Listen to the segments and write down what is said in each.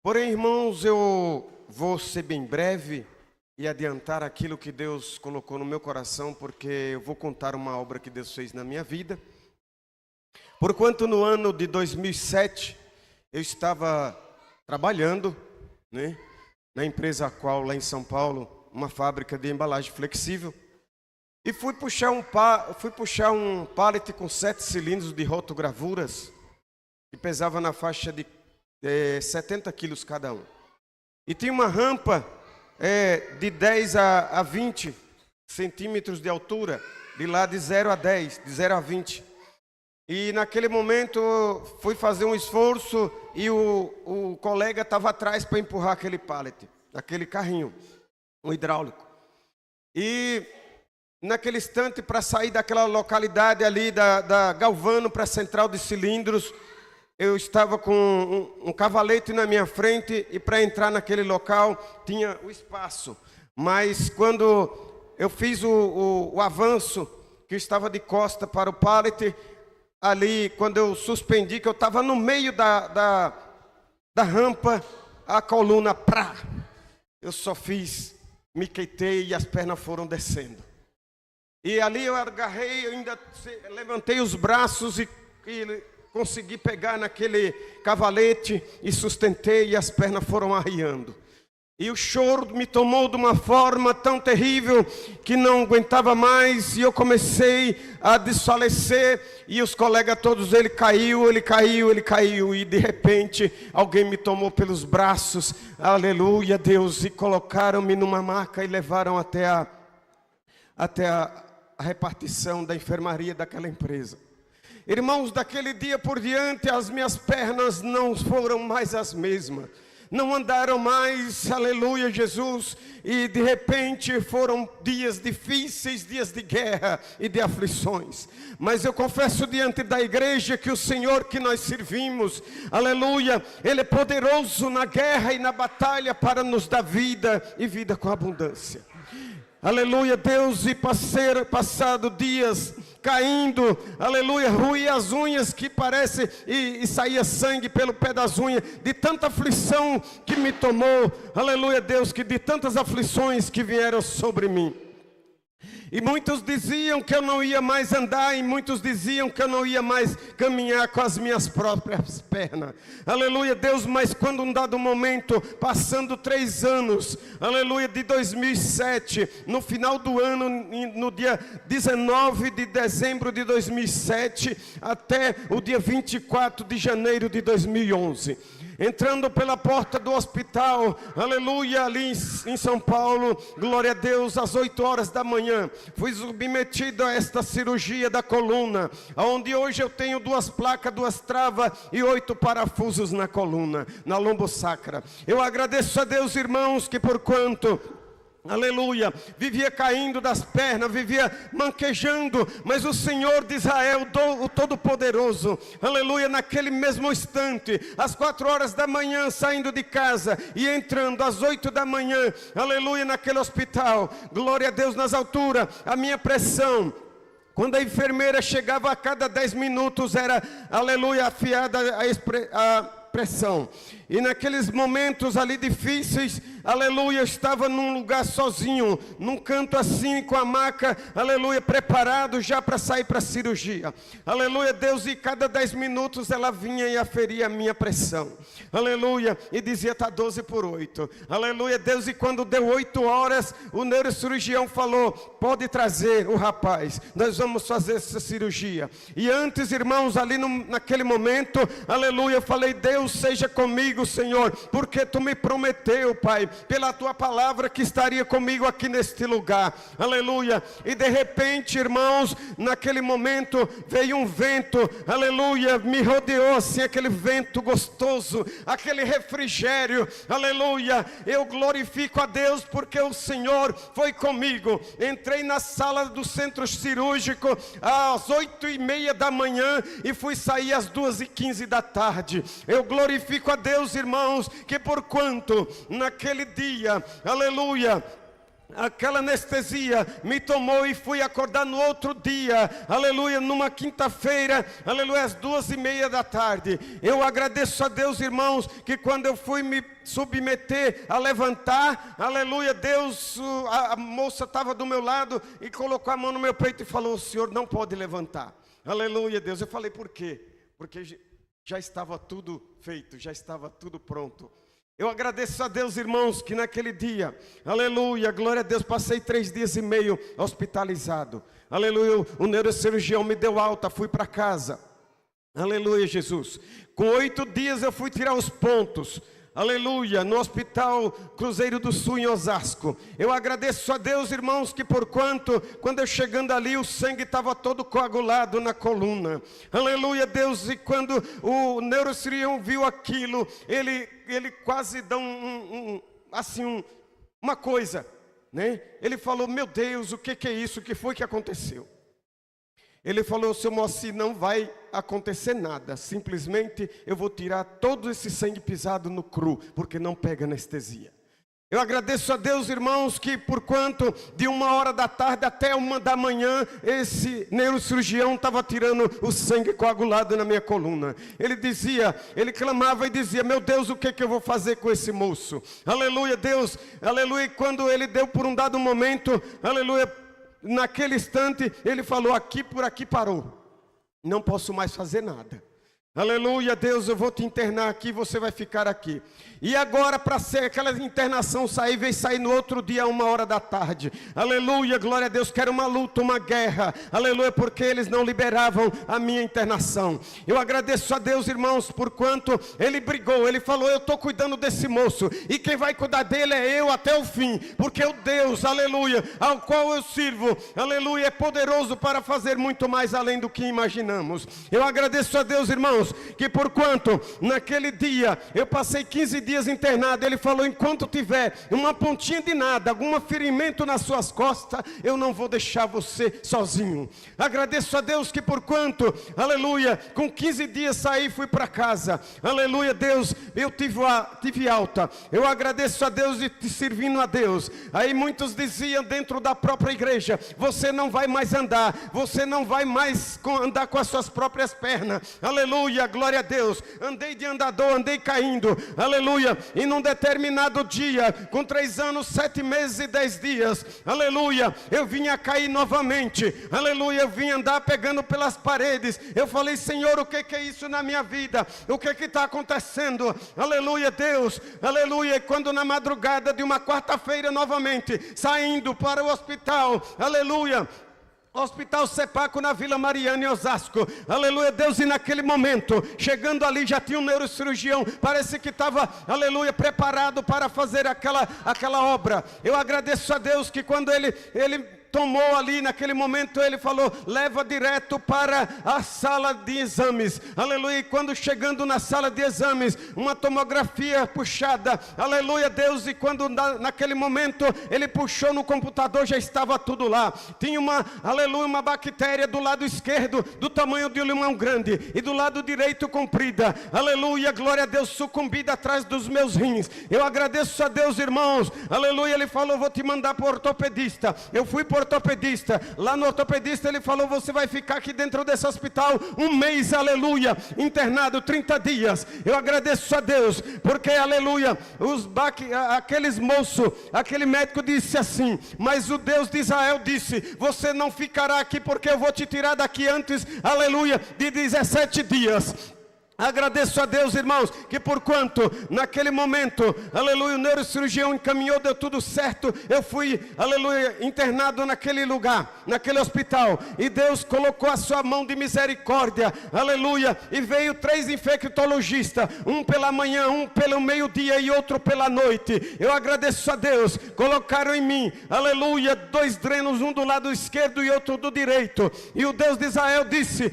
Porém, irmãos, eu vou ser bem breve e adiantar aquilo que Deus colocou no meu coração, porque eu vou contar uma obra que Deus fez na minha vida. Porquanto no ano de 2007, eu estava trabalhando, na empresa qual, lá em São Paulo, uma fábrica de embalagem flexível. E fui puxar um pallet com 7 cilindros de rotogravuras, que pesava na faixa de 70 quilos cada um. E tinha uma rampa de 10 a 20 centímetros de altura, de lá de 0 a 10, de 0 a 20. E naquele momento fui fazer um esforço e o colega estava atrás para empurrar aquele pallet, aquele carrinho, um hidráulico. E naquele instante, para sair daquela localidade ali da Galvano para a central de cilindros, eu estava com um cavalete na minha frente e para entrar naquele local tinha o espaço. Mas quando eu fiz o avanço, que eu estava de costa para o pallet, ali quando eu suspendi, que eu estava no meio da rampa, a coluna, eu só me queitei e as pernas foram descendo. E ali eu agarrei, eu ainda levantei os braços e consegui pegar naquele cavalete e sustentei e as pernas foram arriando. E o choro me tomou de uma forma tão terrível que não aguentava mais e eu comecei a desfalecer e os colegas todos, ele caiu e de repente alguém me tomou pelos braços, aleluia Deus, e colocaram-me numa maca e levaram até a repartição da enfermaria daquela empresa. Irmãos, daquele dia por diante as minhas pernas não foram mais as mesmas, não andaram mais, aleluia Jesus, e de repente foram dias difíceis, dias de guerra e de aflições. Mas eu confesso diante da igreja que o Senhor que nós servimos, aleluia, Ele é poderoso na guerra e na batalha para nos dar vida e vida com abundância. Aleluia Deus, e passado dias caindo, aleluia, ruía as unhas que parece e saía sangue pelo pé das unhas, de tanta aflição que me tomou, aleluia Deus, que de tantas aflições que vieram sobre mim. E muitos diziam que eu não ia mais andar, e muitos diziam que eu não ia mais caminhar com as minhas próprias pernas. Aleluia Deus, mas quando um dado momento, passando 3 anos, aleluia, de 2007, no final do ano, no dia 19 de dezembro de 2007, até o dia 24 de janeiro de 2011. Entrando pela porta do hospital, aleluia, ali em São Paulo, glória a Deus, às 8 horas da manhã, fui submetido a esta cirurgia da coluna, onde hoje eu tenho 2 placas, 2 travas e 8 parafusos na coluna, na lombosacra. Eu agradeço a Deus, irmãos, que porquanto, aleluia, vivia caindo das pernas, vivia manquejando, mas o Senhor de Israel, o Todo-Poderoso, aleluia, naquele mesmo instante, às 4 horas da manhã, saindo de casa e entrando às 8 da manhã, aleluia, naquele hospital, glória a Deus nas alturas, a minha pressão, quando a enfermeira chegava a cada 10 minutos, era, aleluia, afiada a pressão. E naqueles momentos ali difíceis, aleluia, eu estava num lugar sozinho, num canto assim, com a maca, aleluia, preparado já para sair para a cirurgia. Aleluia, Deus, e cada 10 minutos ela vinha e aferia a minha pressão. Aleluia, e dizia, está 12/8. Aleluia, Deus, e quando deu 8 horas, o neurocirurgião falou, pode trazer o rapaz, nós vamos fazer essa cirurgia. E antes, irmãos, ali naquele momento, aleluia, eu falei, Deus seja comigo, Senhor, porque Tu me prometeu, Pai, pela Tua palavra que estaria comigo aqui neste lugar, aleluia. E de repente, irmãos, naquele momento veio um vento, aleluia, me rodeou assim, aquele vento gostoso, aquele refrigério, aleluia. Eu glorifico a Deus porque o Senhor foi comigo. Entrei na sala do centro cirúrgico às 8:30 da manhã e fui sair às 2:15 da tarde. Eu glorifico a Deus, irmãos, que porquanto naquele dia, aleluia, aquela anestesia me tomou e fui acordar no outro dia, aleluia, numa quinta-feira, aleluia, às 2:30 da tarde. Eu agradeço a Deus, irmãos, que quando eu fui me submeter a levantar, aleluia, Deus, a moça estava do meu lado e colocou a mão no meu peito e falou: o senhor não pode levantar. Aleluia, Deus. Eu falei: por quê? Porque já estava tudo feito, já estava tudo pronto. Eu agradeço a Deus, irmãos, que naquele dia, aleluia, glória a Deus, passei 3 dias e meio hospitalizado. Aleluia, o neurocirurgião me deu alta, fui para casa. Aleluia, Jesus. Com 8 dias eu fui tirar os pontos. Aleluia, no Hospital Cruzeiro do Sul em Osasco. Eu agradeço a Deus, irmãos, que quando eu chegando ali, o sangue estava todo coagulado na coluna. Aleluia, Deus, e quando o neurocirurgião viu aquilo, ele quase dá uma coisa, né? Ele falou: meu Deus, o que é isso? O que foi que aconteceu? Ele falou: seu Moacir, não vai acontecer nada, simplesmente eu vou tirar todo esse sangue pisado no cru, porque não pega anestesia. Eu agradeço a Deus, irmãos, que porquanto de 1h da tarde até 1 da manhã, esse neurocirurgião estava tirando o sangue coagulado na minha coluna. Ele clamava e dizia: meu Deus, o que eu vou fazer com esse moço? Aleluia, Deus, aleluia. E quando ele deu por um dado momento, aleluia, naquele instante, ele falou: por aqui parou. Não posso mais fazer nada. Aleluia, Deus, eu vou te internar aqui, você vai ficar aqui. E agora, para ser aquela internação veio sair no outro dia, 1h da tarde. Aleluia, glória a Deus, que era uma luta, uma guerra. Aleluia, porque eles não liberavam a minha internação. Eu agradeço a Deus, irmãos, por quanto ele brigou. Ele falou: eu estou cuidando desse moço, e quem vai cuidar dele é eu até o fim. Porque o Deus, aleluia, ao qual eu sirvo, aleluia, é poderoso para fazer muito mais além do que imaginamos. Eu agradeço a Deus, irmãos, que porquanto naquele dia eu passei 15 dias internado, ele falou: enquanto tiver uma pontinha de nada, algum ferimento nas suas costas, eu não vou deixar você sozinho. Agradeço a Deus que porquanto, aleluia, com 15 dias saí e fui para casa. Aleluia, Deus, eu tive alta. Eu agradeço a Deus e te servindo a Deus. Aí muitos diziam dentro da própria igreja: você não vai mais andar, você não vai mais andar com as suas próprias pernas. Aleluia, glória a Deus. Andei de andador, andei caindo, aleluia, e num determinado dia, com 3 anos, 7 meses e 10 dias, aleluia, eu vinha cair novamente, aleluia, eu vim andar pegando pelas paredes. Eu falei: Senhor, o que é isso na minha vida? O que está acontecendo? Aleluia, Deus, aleluia. E quando na madrugada de uma quarta-feira novamente, saindo para o hospital, aleluia, Hospital Sepaco na Vila Mariana em Osasco, aleluia, Deus, e naquele momento, chegando ali, já tinha um neurocirurgião, parece que estava, aleluia, preparado para fazer aquela obra. Eu agradeço a Deus que quando ele tomou ali, naquele momento ele falou: leva direto para a sala de exames, aleluia. E quando chegando na sala de exames, uma tomografia puxada, aleluia, Deus, e quando naquele momento ele puxou no computador, já estava tudo lá. Tinha uma bactéria do lado esquerdo, do tamanho de um limão grande, e do lado direito comprida, aleluia, glória a Deus, sucumbida atrás dos meus rins. Eu agradeço a Deus, irmãos, aleluia. Ele falou: vou te mandar para o ortopedista. Eu fui para ortopedista. Lá no ortopedista ele falou: você vai ficar aqui dentro desse hospital 1 mês, aleluia, internado 30 dias. Eu agradeço a Deus, porque, aleluia, aqueles moços, aquele médico disse assim: mas o Deus de Israel disse: você não ficará aqui, porque eu vou te tirar daqui antes, aleluia, de 17 dias. Agradeço a Deus, irmãos, que porquanto naquele momento, aleluia, o neurocirurgião encaminhou, deu tudo certo. Eu fui, aleluia, internado naquele lugar, naquele hospital, e Deus colocou a sua mão de misericórdia, aleluia, e veio 3 infectologistas, um pela manhã, um pelo meio-dia e outro pela noite. Eu agradeço a Deus, colocaram em mim, aleluia, 2 drenos, um do lado esquerdo e outro do direito, e o Deus de Israel disse: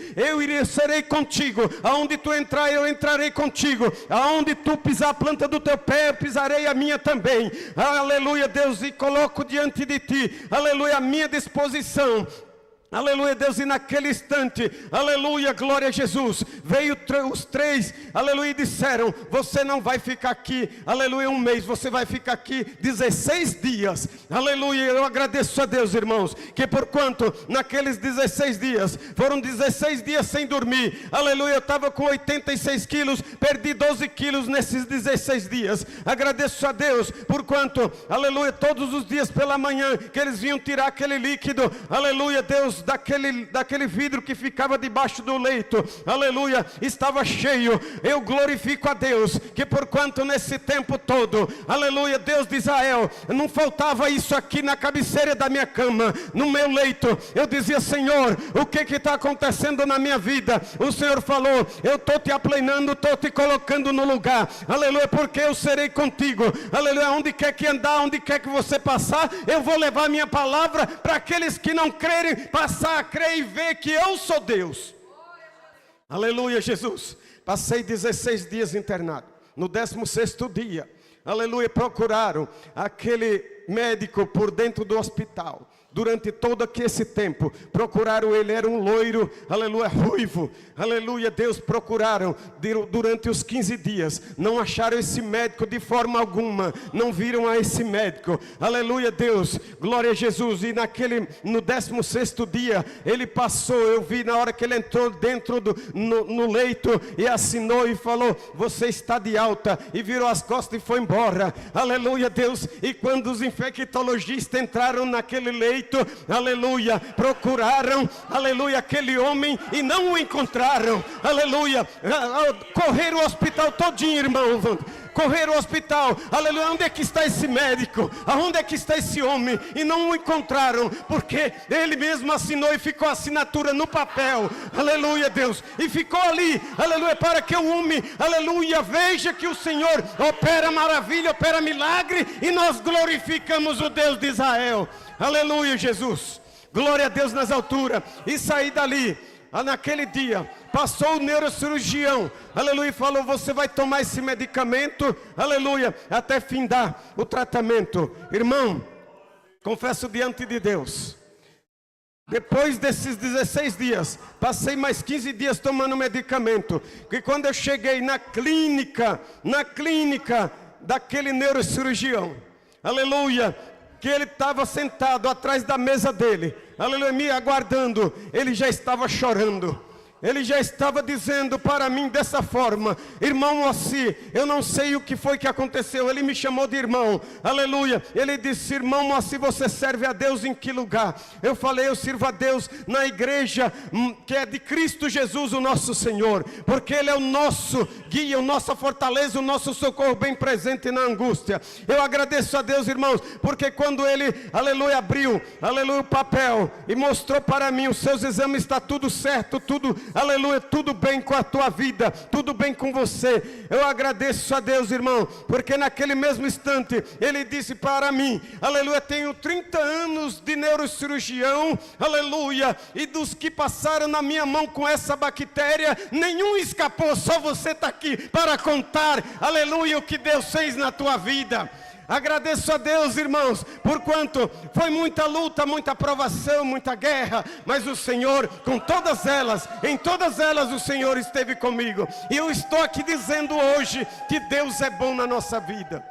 serei contigo, aonde tu entrar eu entrarei contigo, aonde tu pisar a planta do teu pé, eu pisarei a minha também. Aleluia, Deus, e coloco diante de ti, aleluia, a minha disposição, Aleluia, Deus, e naquele instante, aleluia, glória a Jesus, veio os três, aleluia, e disseram: você não vai ficar aqui, aleluia, um mês, você vai ficar aqui 16 dias, aleluia. Eu agradeço a Deus, irmãos, que porquanto naqueles 16 dias, foram 16 dias sem dormir, aleluia, eu estava com 86 quilos, perdi 12 quilos nesses 16 dias, agradeço a Deus, porquanto, aleluia, todos os dias pela manhã, que eles vinham tirar aquele líquido, aleluia, Deus, daquele vidro que ficava debaixo do leito, aleluia, estava cheio. Eu glorifico a Deus, que porquanto nesse tempo todo, aleluia, Deus de Israel, não faltava isso aqui na cabeceira da minha cama, no meu leito. Eu dizia: Senhor, o que está acontecendo na minha vida? O Senhor falou: eu estou te aplanando, estou te colocando no lugar, aleluia, porque eu serei contigo, aleluia, onde quer que andar, onde quer que você passar, eu vou levar minha palavra para aqueles que não crerem, passar a crer e ver que eu sou Deus. Aleluia, Jesus. Passei 16 dias internado. No 16º dia, aleluia, procuraram aquele médico por dentro do hospital. Durante todo esse tempo, procuraram ele, era um loiro, aleluia, ruivo, aleluia, Deus, procuraram durante os 15 dias, não acharam esse médico de forma alguma, não viram a esse médico, aleluia, Deus, glória a Jesus. E no 16º dia, ele passou, eu vi na hora que ele entrou dentro no leito, e assinou e falou: você está de alta, e virou as costas e foi embora, aleluia, Deus. E quando os infectologistas entraram naquele leito, aleluia, procuraram, aleluia, aquele homem e não o encontraram, aleluia, correram o hospital todinho, irmão, correram ao hospital, aleluia, onde é que está esse médico, aonde é que está esse homem, e não o encontraram, porque ele mesmo assinou e ficou a assinatura no papel, aleluia, Deus, e ficou ali, aleluia, para que o homem, aleluia, veja que o Senhor opera maravilha, opera milagre, e nós glorificamos o Deus de Israel, aleluia, Jesus, glória a Deus nas alturas. E saí dali, naquele dia, passou o neurocirurgião, aleluia, e falou: você vai tomar esse medicamento, aleluia, até findar o tratamento. Irmão, confesso diante de Deus, depois desses 16 dias, passei mais 15 dias tomando medicamento, que quando eu cheguei na clínica daquele neurocirurgião, aleluia, que ele estava sentado atrás da mesa dele, aleluia, me aguardando, ele já estava chorando. Ele já estava dizendo para mim dessa forma: irmão Moacir, eu não sei o que foi que aconteceu. Ele me chamou de irmão, aleluia. Ele disse: irmão Moacir, você serve a Deus em que lugar? Eu falei: eu sirvo a Deus na igreja que é de Cristo Jesus, o nosso Senhor, porque Ele é o nosso guia, a nossa fortaleza, o nosso socorro bem presente na angústia. Eu agradeço a Deus, irmãos, porque quando ele, aleluia, abriu, aleluia, o papel e mostrou para mim: os seus exames, está tudo certo, tudo, aleluia, tudo bem com a tua vida, tudo bem com você. Eu agradeço a Deus, irmão, porque naquele mesmo instante ele disse para mim: aleluia, tenho 30 anos de neurocirurgião, aleluia, e dos que passaram na minha mão com essa bactéria, nenhum escapou. Só você está aqui para contar, aleluia, o que Deus fez na tua vida. Agradeço a Deus, irmãos, porquanto foi muita luta, muita provação, muita guerra, mas o Senhor, com todas elas, em todas elas o Senhor esteve comigo. E eu estou aqui dizendo hoje que Deus é bom na nossa vida.